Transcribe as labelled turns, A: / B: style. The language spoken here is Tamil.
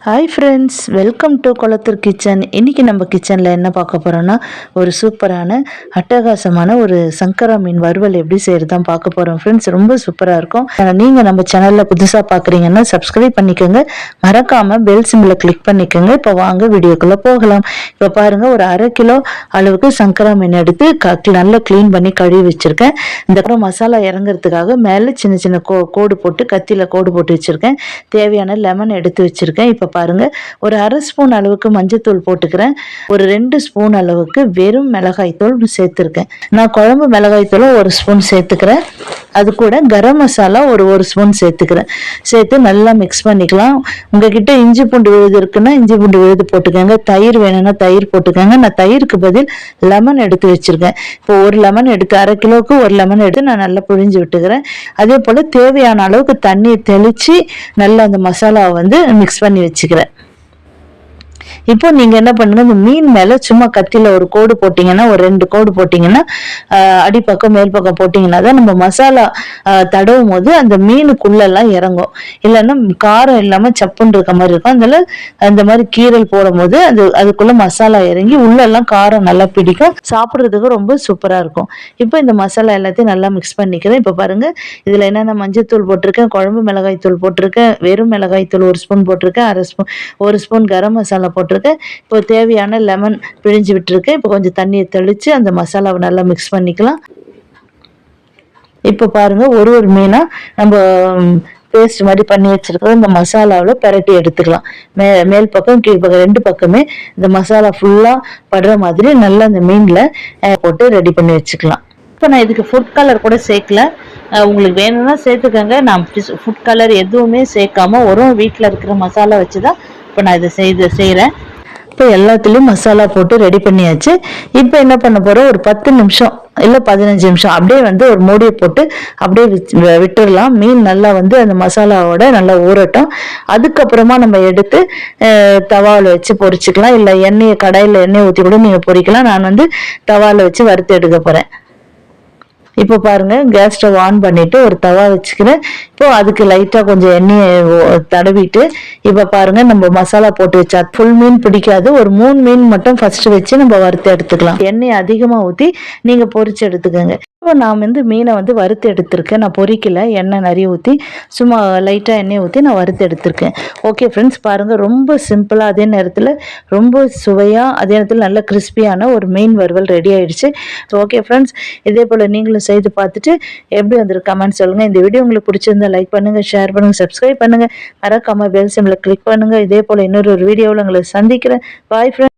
A: Hi friends, welcome to Kolathur kitchen. இன்றைக்கி நம்ம கிச்சனில் என்ன பார்க்க போகிறோன்னா, ஒரு சூப்பரான அட்டகாசமான ஒரு சங்கரா மீன் வறுவல் எப்படி செய்கிறது தான் பார்க்க போகிறோம் ஃப்ரெண்ட்ஸ். ரொம்ப சூப்பராக இருக்கும். நீங்கள் நம்ம சேனலில் புதுசாக பார்க்குறீங்கன்னா சப்ஸ்கிரைப் பண்ணிக்கோங்க, மறக்காமல் பெல் சிம்பிளை கிளிக் பண்ணிக்கோங்க. இப்போ வாங்க வீடியோக்குள்ளே போகலாம். இப்போ பாருங்கள், ஒரு 1/2 கிலோ அளவுக்கு சங்கரா மீன் எடுத்து நல்லா க்ளீன் பண்ணி கழுவி வச்சுருக்கேன். இந்த அப்புறம் மசாலா இறங்குறதுக்காக மேலே சின்ன சின்ன கோடு போட்டு கத்தியில் கோடு போட்டு வச்சுருக்கேன். தேவையான லெமன் எடுத்து வச்சுருக்கேன். இப்போ பாருங்க, ஒரு 1/2 ஸ்பூன் அளவுக்கு மஞ்சத்தூள் போட்டுக்கிறேன். ஒரு 2 ஸ்பூன் அளவுக்கு வெறும் மிளகாய் தூள் சேர்த்துருக்கேன். நான் குழம்பு மிளகாய் தூள் 1 ஸ்பூன் சேர்த்துக்கிறேன். அது கூட கரம் மசாலா ஒரு ஸ்பூன் சேர்த்துக்கிறேன். சேர்த்து நல்லா மிக்ஸ் பண்ணிக்கலாம். உங்ககிட்ட இஞ்சி பூண்டு விழுது இருக்குன்னா இஞ்சி பூண்டு விழுது போட்டுக்கோங்க. தயிர் வேணும்னா தயிர் போட்டுக்கோங்க. நான் தயிருக்கு பதில் லெமன் எடுத்து வச்சிருக்கேன். இப்போ ஒரு லெமன் எடுத்து 1/2 கிலோவுக்கு ஒரு லெமன் எடுத்து நான் நல்லா புழிஞ்சு விட்டுக்கிறேன். அதே போல் தேவையான அளவுக்கு தண்ணியை தெளித்து நல்லா அந்த மசாலாவை மிக்ஸ் பண்ணி வச்சுக்கிறேன். இப்போ நீங்க என்ன பண்ணுங்க, இந்த மீன் மேல சும்மா கத்தியில ஒரு கோடு போட்டீங்கன்னா, ஒரு 2 கோடு போட்டீங்கன்னா, அடிப்பக்கம் மேல் பக்கம் போட்டீங்கன்னா தான் நம்ம மசாலா தடவும் போது அந்த மீனுக்குள்ள எல்லாம் இறங்கும். இல்லைன்னா காரம் இல்லாம சப்புன்னு இருக்க மாதிரி இருக்கும். அதனால அந்த மாதிரி கீரல் போடும் போது அதுக்குள்ள மசாலா இறங்கி உள்ள எல்லாம் காரம் நல்லா பிடிக்கும். சாப்பிட்றதுக்கு ரொம்ப சூப்பரா இருக்கும். இப்போ இந்த மசாலா எல்லாத்தையும் நல்லா மிக்ஸ் பண்ணிக்கிறேன். இப்போ பாருங்க, இதுல என்னென்ன மஞ்சத்தூள் போட்டிருக்கேன், குழம்பு மிளகாய் தூள் போட்டிருக்கேன், வெறும் மிளகாய் தூள் 1 ஸ்பூன் போட்டிருக்கேன், 1 ஸ்பூன் கரம் மசாலா போட்டிருக்கேன். இப்போ தேவையான லெமன் பிழிஞ்சு விட்டுருக்கேன். இப்போ கொஞ்சம் தண்ணியை தெளித்து அந்த மசாலாவை நல்லா மிக்ஸ் பண்ணிக்கலாம். இப்போ பாருங்க, ஒரு மீனா நம்ம பேஸ்ட் மாதிரி பண்ணி வச்சிருக்கிறோம். இந்த மசாலாவில் பரட்டி எடுத்துக்கலாம். மேல் பக்கம் கீழ் பக்கம் 2 பக்கமே இந்த மசாலா ஃபுல்லாக படுற மாதிரி நல்லா இந்த மீனில் போட்டு ரெடி பண்ணி வச்சுக்கலாம். இப்போ நான் இதுக்கு ஃபுட் கலர் கூட சேர்க்கல. உங்களுக்கு வேணும்னா சேர்த்துக்கோங்க. நான் ஃபுட் கலர் எதுவுமே சேர்க்காம வீட்டில் இருக்கிற மசாலா வச்சு தான் இப்போ நான் இதை செய்கிறேன். இப்போ எல்லாத்துலேயும் மசாலா போட்டு ரெடி பண்ணியாச்சு. இப்போ என்ன பண்ண போகிறோம், ஒரு 10 நிமிஷம் இல்லை 15 நிமிஷம் அப்படியே ஒரு மூடியை போட்டு அப்படியே விட்டுடலாம். மீன் நல்லா அந்த மசாலாவோட நல்லா ஊறட்டும். அதுக்கப்புறமா நம்ம எடுத்து தவாவில் வச்சு பொரிச்சுக்கலாம். இல்லை கடாயில் எண்ணெய் ஊற்றி கூட நீங்கள் பொரிக்கலாம். நான் தவாவில் வச்சு வறுத்து எடுக்க போகிறேன். இப்போ பாருங்க, கேஸ் ஸ்டவ் ஆன் பண்ணிட்டு ஒரு தவா வச்சுக்கிறேன். இப்போ அதுக்கு லைட்டா கொஞ்சம் எண்ணெயை தடவிட்டு, இப்போ பாருங்க, நம்ம மசாலா போட்டு வச்சா ஃபுல் மீன் பிடிக்காது. ஒரு 3 மீன் மட்டும் ஃபர்ஸ்ட் வச்சு நம்ம வறுத்து எடுத்துக்கலாம். எண்ணெயை அதிகமா ஊற்றி நீங்க பொரிச்சு எடுத்துக்கோங்க. இப்போ நான் மீனை வறுத்து எடுத்திருக்கேன். நான் பொரிக்கல, எண்ணெய் நிறைய ஊற்றி சும்மா லைட்டாக எண்ணெய் ஊற்றி நான் வறுத்து எடுத்திருக்கேன். ஓகே ஃப்ரெண்ட்ஸ், பாருங்கள், ரொம்ப சிம்பிளாக அதே நேரத்தில் ரொம்ப சுவையாக அதே நேரத்தில் நல்ல கிறிஸ்பியான ஒரு மீன் வறுவல் ரெடி ஆயிடுச்சு. ஓகே ஃப்ரெண்ட்ஸ், இதே போல் நீங்களும் செய்து பார்த்துட்டு எப்படி வந்திருக்கு கமெண்ட் சொல்லுங்கள். இந்த வீடியோ உங்களுக்கு பிடிச்சிருந்தா லைக் பண்ணுங்கள், ஷேர் பண்ணுங்கள், சப்ஸ்கிரைப் பண்ணுங்கள், மறக்காமல் பெல் சிம்பிளை கிளிக் பண்ணுங்கள். இதே போல் இன்னொரு வீடியோவில் உங்களை சந்திக்கிறேன். Bye friends.